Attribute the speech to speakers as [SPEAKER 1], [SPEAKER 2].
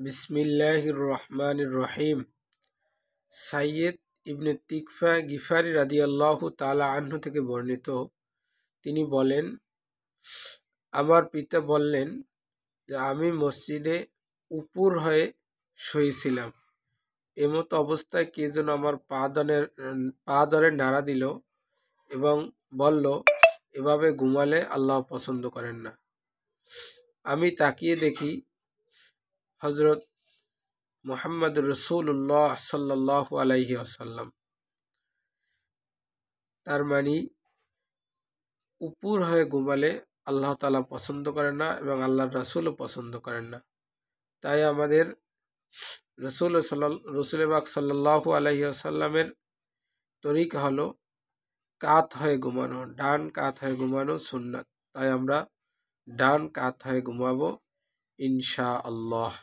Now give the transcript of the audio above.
[SPEAKER 1] বিসমিল্লাহির রহমানির রহিম। সাইয়্যিদ ইবনে তিকফা গিফারি রাদিয়াল্লাহু তাআলা আনহু থেকে বর্ণিত, তিনি বলেন, আমার পিতা বললেন যে আমি মসজিদে উপুর হয়ে শুয়েছিলাম। এমতো অবস্থায় কে যেন আমার পা ধরে নাড়া দিল এবং বলল, এভাবে ঘুমালে আল্লাহ পছন্দ করেন না। আমি তাকিয়ে দেখি হযরত মুহাম্মদ রাসূলুল্লাহ সাল্লাল্লাহু আলাইহি ওয়াসাল্লাম। তার মানে উপুর হয়ে ঘুমালে আল্লাহ তাআলা পছন্দ করেন না এবং আল্লাহর রাসূলও পছন্দ করেন না। তাই আমাদের রাসূল পাক সাল্লাল্লাহু আলাইহি ওয়াসাল্লামের তরিকা হলো কাত হয়ে ঘুমানো, ডান কাত হয়ে ঘুমানো সুন্নাত। তাই আমরা ডান কাত হয়ে ঘুমাবো ইনশাআল্লাহ।